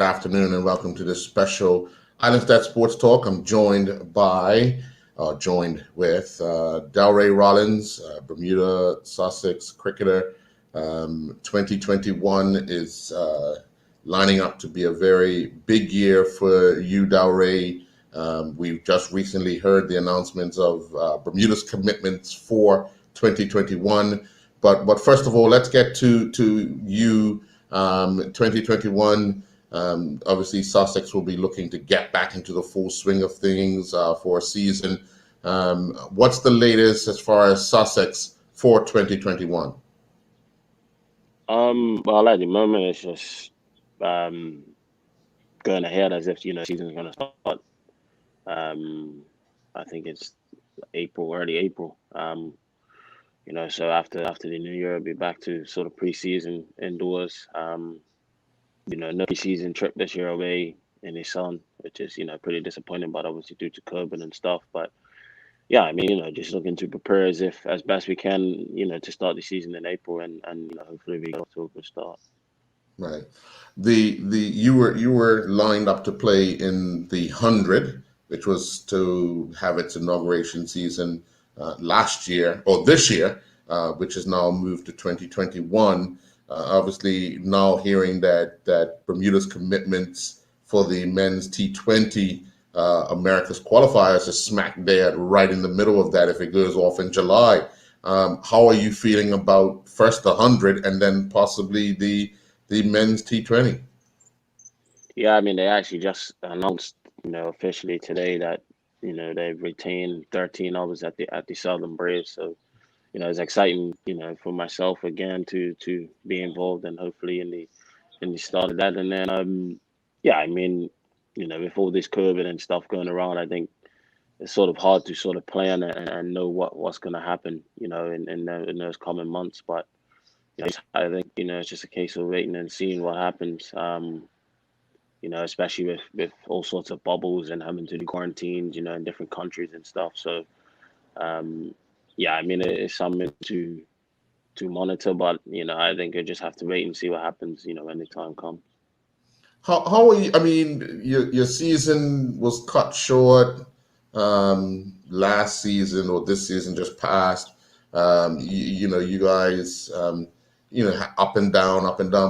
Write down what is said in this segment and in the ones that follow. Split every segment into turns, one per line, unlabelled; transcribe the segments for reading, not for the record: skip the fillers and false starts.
afternoon, and welcome to this special Island Stat Sports Talk. I'm joined with Delray Rawlins, Bermuda SUSSEX cricketer. 2021 is lining up to be a very big year for you, Delray. We've just recently heard the announcements of Bermuda's commitments for 2021. But first of all, let's get to you. 2021, obviously SUSSEX will be looking to get back into the full swing of things for a season. What's the latest as far as SUSSEX for 2021?
Well, at the moment, it's just going ahead as if season's going to start. I think it's early April. So after the new year, I'll be back to sort of preseason indoors. No preseason trip this year away in the sun, which is pretty disappointing, but obviously due to COVID and stuff. But yeah, I mean, just looking to prepare as best we can, to start the season in April, and hopefully we get off to a good start.
Right. You were lined up to play in the 100, which was to have its inauguration season last year or this year, which is now moved to 2021. Obviously, now hearing that Bermuda's commitments for the men's T20 America's qualifiers is smack dab right in the middle of that if it goes off in July. How are you feeling about first the 100 and then possibly the men's T20?
Yeah, I mean, they actually just announced, officially today that they've retained 13 others at the Southern Braves. So, it's exciting, for myself again to be involved and hopefully in the start of that. And then, yeah, I mean, with all this COVID and stuff going around, I think it's sort of hard to sort of plan and know what's going to happen, in those coming months. But I think it's just a case of waiting and seeing what happens. Especially with all sorts of bubbles and having to do quarantines, in different countries and stuff. So, yeah, I mean, it's something to monitor, but I think you just have to wait and see what happens, when the time comes.
How are you? I mean, your season was cut short last season, or this season just passed. You guys, up and down.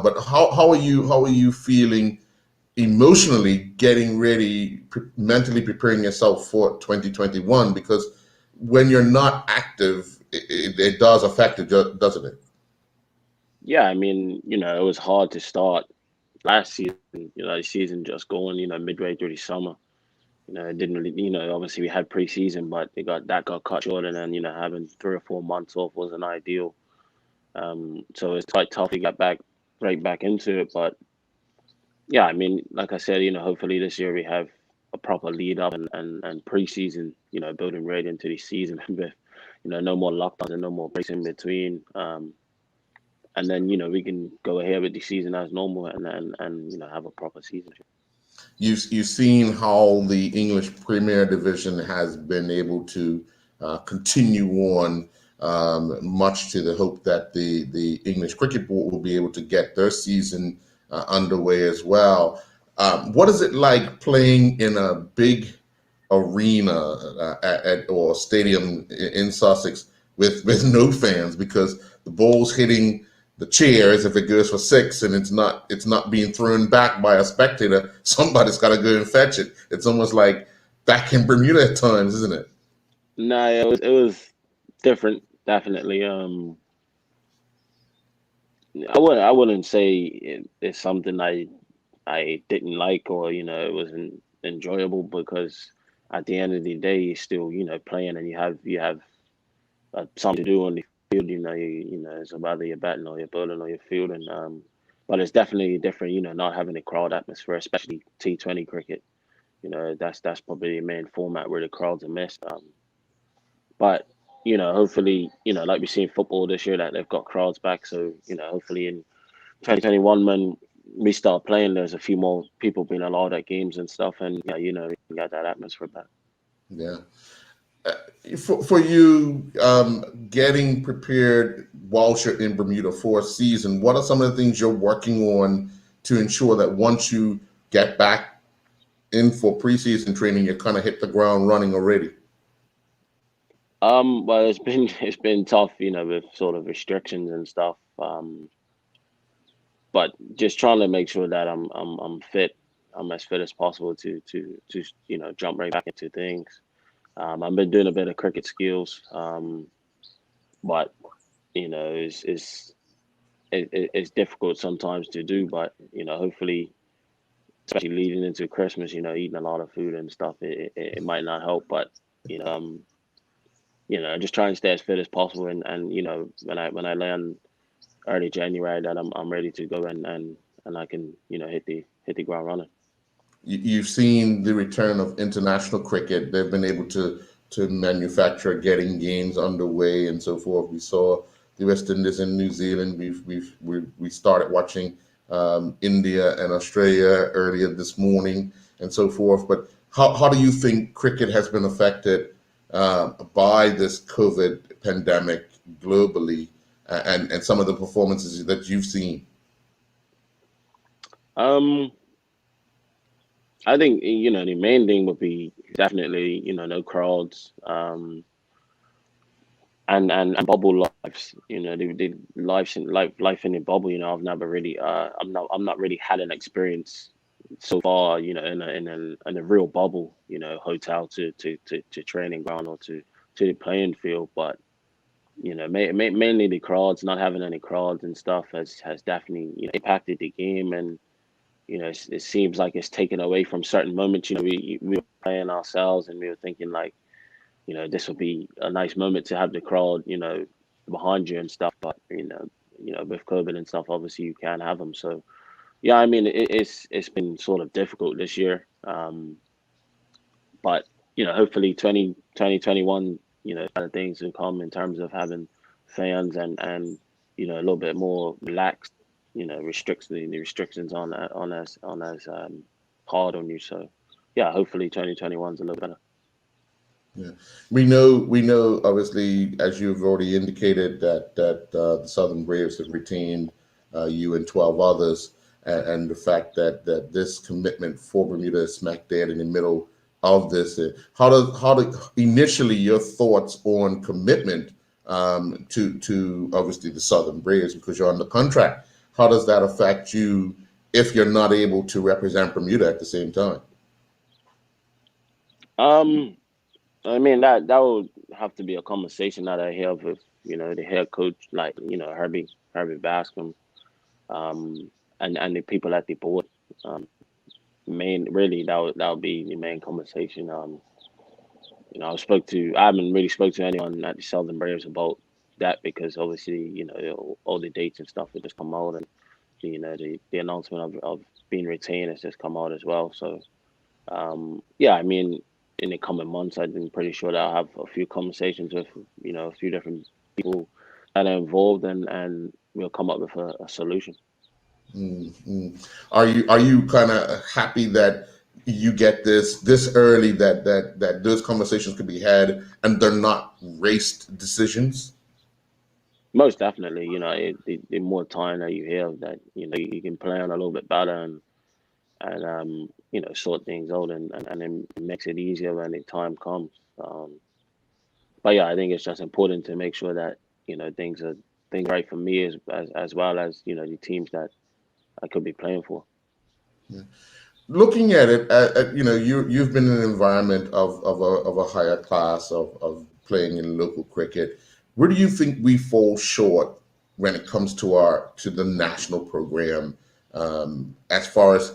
But how are you feeling emotionally, getting ready, mentally preparing yourself for 2021? Because when you're not active, it does affect it, doesn't it?
Yeah, I mean, it was hard to start last season. The season just going, midway through the summer. It didn't really, obviously we had preseason, but that got cut short, and then having 3 or 4 months off wasn't ideal. So it's quite tough to get right back into it. But yeah, I mean, like I said, hopefully this year we have a proper lead up and preseason, building right into the season with, no more lockdowns and no more breaks in between. And then, we can go ahead with the season as normal and have a proper season.
You've seen how the English Premier Division has been able to continue on, much to the hope that the English Cricket Board will be able to get their season underway as well. What is it like playing in a big arena or stadium in Sussex with no fans, because the ball's hitting the chairs if it goes for 6 and it's not being thrown back by a spectator? Somebody's got to go and fetch it. It's almost like back in Bermuda at times, isn't it?
No, it was different, definitely. I wouldn't say it's something I didn't like, or it wasn't enjoyable, because at the end of the day you're still playing, and you have something to do on the field. It's about you're batting or you're bowling or you're fielding. But it's definitely different, not having a crowd atmosphere, especially T20 cricket. That's probably the main format where the crowds are missed. But hopefully, like we see in football this year, that they've got crowds back. So hopefully in 2021 when we start playing, there's a few more people being allowed at games and stuff, and we can get that atmosphere back.
Yeah. For you, getting prepared whilst you're in Bermuda for a season, what are some of the things you're working on to ensure that once you get back in for preseason training, you kind of hit the ground running already?
Well, it's been tough, with sort of restrictions and stuff. But just trying to make sure that I'm fit. I'm as fit as possible to jump right back into things. I've been doing a bit of cricket skills, but it's difficult sometimes to do. But hopefully, especially leading into Christmas, eating a lot of food and stuff, it might not help. But you know, um, just try and stay as fit as possible. And when I land early January, that I'm ready to go and I can hit the ground running.
You've seen the return of international cricket. They've been able to manufacture getting games underway and so forth. We saw the West Indies and New Zealand. We started watching India and Australia earlier this morning and so forth. But how do you think cricket has been affected by this COVID pandemic globally, and some of the performances that you've seen?
Um, I think the main thing would be definitely no crowds, and bubble lives. The life in a bubble. I've never really I'm not really had an experience so far. In a real bubble. Hotel to training ground or to the playing field, but mainly the crowds. Not having any crowds and stuff has definitely impacted the game, and it seems like it's taken away from certain moments. We were playing ourselves, and we were thinking like, this would be a nice moment to have the crowd, behind you and stuff. But with COVID and stuff, obviously you can't have them. So yeah, I mean, it's been sort of difficult this year. But hopefully 2021, kind of things will come in terms of having fans and a little bit more relaxed. Restricts the restrictions on as hard on you. So yeah, hopefully 2021's a little better.
Yeah, we know. Obviously, as you've already indicated, that the Southern Braves have retained you and 12 others, and the fact that this commitment for Bermuda is smack dead in the middle of this. How do initially your thoughts on commitment to obviously the Southern Braves, because you're under contract? How does that affect you if you're not able to represent Bermuda at the same time?
Um, I mean, that would have to be a conversation that I have with the head coach, like Herbie Bascom, um, and the people at the board. Um, really, that would be the main conversation. I haven't really spoke to anyone at the Southern Braves about that, because obviously all the dates and stuff have just come out, and the announcement of being retained has just come out as well. So yeah, I mean, in the coming months, I'm pretty sure that I'll have a few conversations with, a few different people that are involved, and we'll come up with a solution.
Mm. Are you kind of happy that you get this early, that those conversations could be had and they're not raced decisions?
Most definitely, the more time that you have, that you can plan a little bit better, and sort things out, and then it makes it easier when the time comes. But yeah, I think it's just important to make sure that things right for me, as well as the teams that I could be playing for.
Yeah. Looking at it, you've been in an environment of a higher class of playing in local cricket. Where do you think we fall short when it comes to the national program, as far as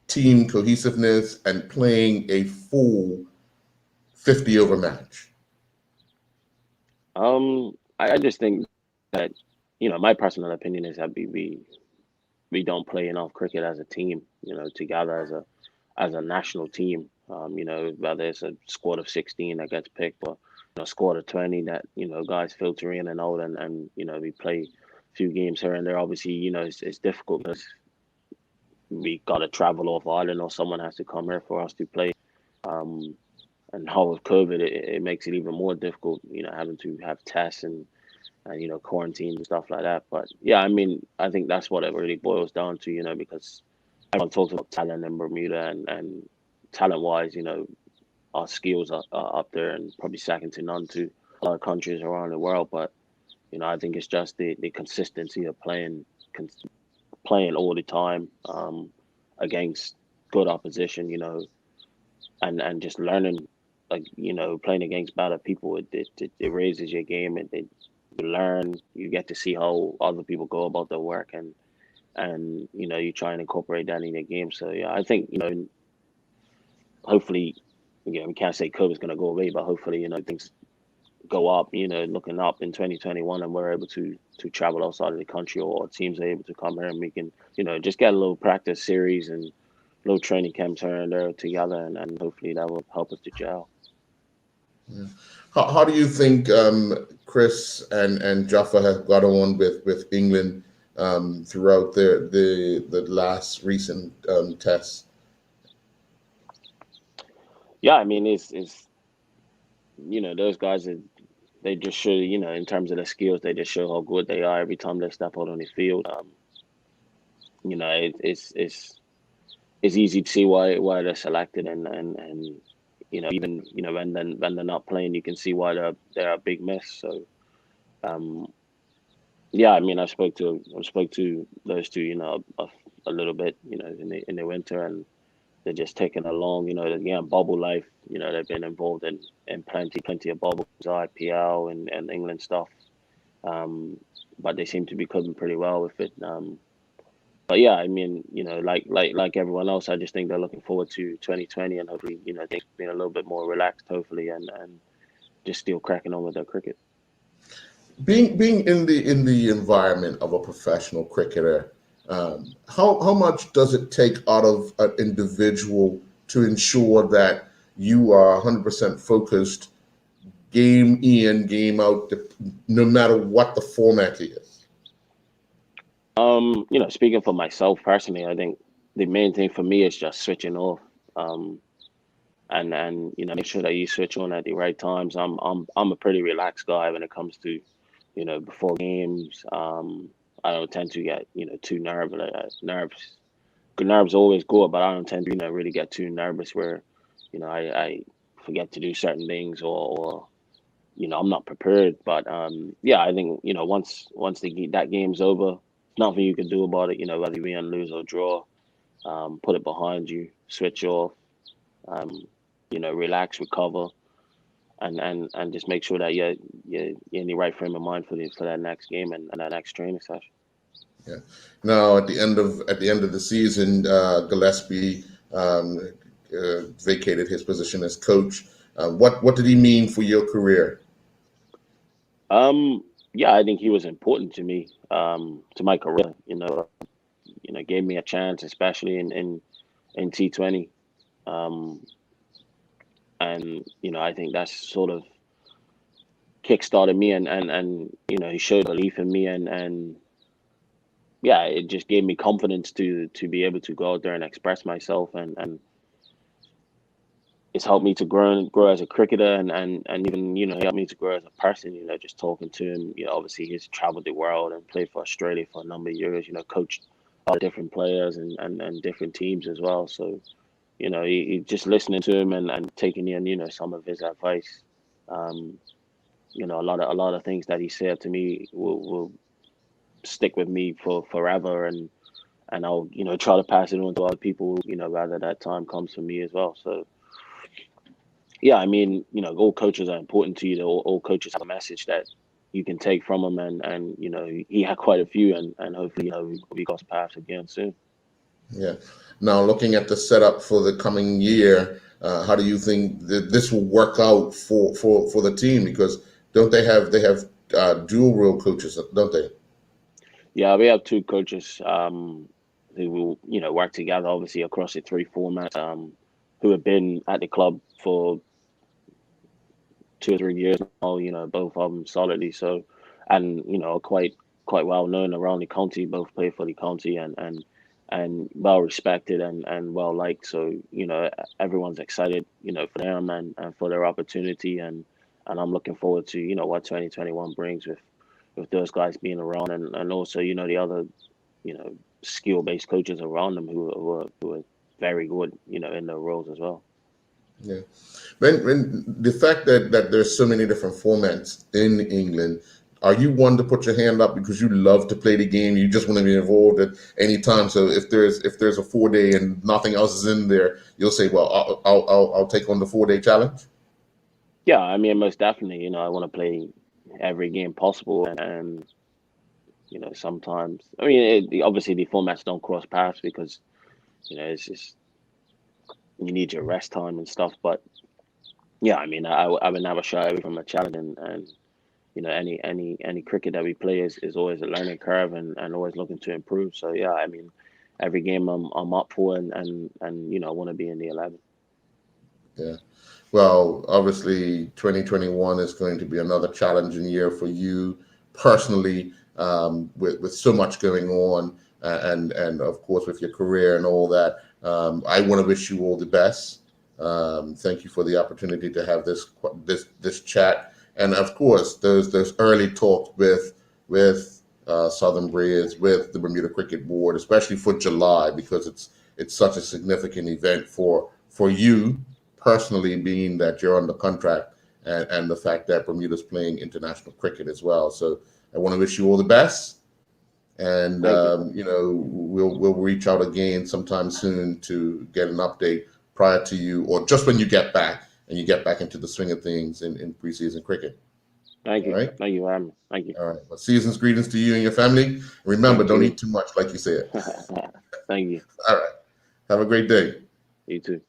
team cohesiveness and playing a full 50 over match?
I just think that my personal opinion is that we don't play enough cricket as a team, together as a national team. Whether it's a squad of 16 that gets picked, or a squad of 20 that guys filter in and out, and we play a few games here and there. Obviously, it's difficult because we got to travel off island, or someone has to come here for us to play. Um, and how with COVID, it makes it even more difficult. Having to have tests and quarantines and stuff like that. But yeah, I mean, I think that's what it really boils down to. Because everyone talks about talent in Bermuda, and talent wise, our skills are up there and probably second to none to a lot of countries around the world. But I think it's just the consistency of playing all the time, against good opposition, and just learning, like, playing against better people. It raises your game. You learn. You get to see how other people go about their work, and you try and incorporate that in your game. So yeah, I think hopefully, we can't say COVID's going to go away, but hopefully, things go up, looking up in 2021, and we're able to travel outside of the country, or teams are able to come here, and we can, just get a little practice series and little training camps here and there together, and hopefully that will help us to gel.
Yeah. How do you think Chris and Jaffa have got on with England throughout the last recent tests?
Yeah, I mean, it's those guys they just show, in terms of their skills, they just show how good they are every time they step out on the field. It's easy to see why they're selected, and even when they're not playing, you can see why they're a big miss. So yeah, I mean, I spoke to those two, a little bit, in the winter, and they're just taking along, again, bubble life. They've been involved in plenty of bubbles, IPL and England stuff. But they seem to be coping pretty well with it. But yeah, I mean, like everyone else, I just think they're looking forward to 2020, and hopefully, things being a little bit more relaxed, hopefully, and just still cracking on with their cricket.
Being in the environment of a professional cricketer, how much does it take out of an individual to ensure that you are 100% focused, game in, game out, no matter what the format is?
Speaking for myself personally, I think the main thing for me is just switching off, and make sure that you switch on at the right times. I'm a pretty relaxed guy when it comes to, before games. I don't tend to get too nervous. Nerves always good, but I don't tend to really get too nervous where I forget to do certain things, or I'm not prepared. But yeah, I think once that game's over, nothing you can do about it. Whether you win, lose, or draw, put it behind you, switch off, relax, recover, and just make sure that you're in the right frame of mind for that next game and that next training session.
Yeah. Now, at the end of the season, Gillespie vacated his position as coach. What did he mean for your career?
Yeah, I think he was important to me, to my career. Gave me a chance, especially in T20, and I think that's sort of kickstarted me, and he showed belief in me, and yeah, it just gave me confidence to be able to go out there and express myself, and it's helped me to grow as a cricketer, and even he helped me to grow as a person. Just talking to him, obviously he's traveled the world and played for Australia for a number of years. Coached other different players and different teams as well. So he just listening to him and taking in some of his advice. A lot of things that he said to me will stick with me for forever, and I'll try to pass it on to other people, rather that time comes for me as well. So yeah, I mean, all coaches are important to you. All coaches have a message that you can take from them, and he had quite a few, and hopefully we cross paths again soon.
Yeah. Now, looking at the setup for the coming year, how do you think that this will work out for the team? Because don't they have dual role coaches, don't they?
Yeah, we have two coaches who will work together, obviously across the three formats, who have been at the club for 2 or 3 years now. Both of them solidly. So, and quite well known around the county. Both play for the county, and well respected and well liked. So everyone's excited for them and for their opportunity, and I'm looking forward to what 2021 brings with those guys being around, and also the other skill-based coaches around them who are very good, you know, in their roles as well.
Yeah. When the fact that there's so many different formats in England, are you one to put your hand up because you love to play the game? You just want to be involved at any time. So if there's a 4-day and nothing else is in there, you'll say, well, I'll take on the 4-day challenge.
Yeah, I mean, most definitely, you know, I want to play every game possible, and you know, sometimes, I mean, obviously the formats don't cross paths because you know it's just you need your rest time and stuff. But yeah, I mean, I would never shy away from a challenge, and you know, any cricket that we play is always a learning curve, and always looking to improve. So yeah, I mean, every game I'm up for, and you know, I want to be in the 11.
Yeah. Well, obviously, 2021 is going to be another challenging year for you personally, with so much going on, and of course with your career and all that. I want to wish you all the best. Thank you for the opportunity to have this chat, and of course those early talks with Southern Bridge, with the Bermuda Cricket Board, especially for July, because it's such a significant event for you personally, being that you're under contract, and the fact that Bermuda's playing international cricket as well. So I want to wish you all the best, and
Thank you.
you know, we'll reach out again sometime soon to get an update prior to you, or just when you get back and you get back into the swing of things in preseason cricket.
Thank
All
you.
right.
Thank you for having me. Thank you.
All right. Well, season's greetings to you and your family. Remember,
Same to
don't
you.
eat too much, like you said.
Thank you.
All right. Have a great day.
You too.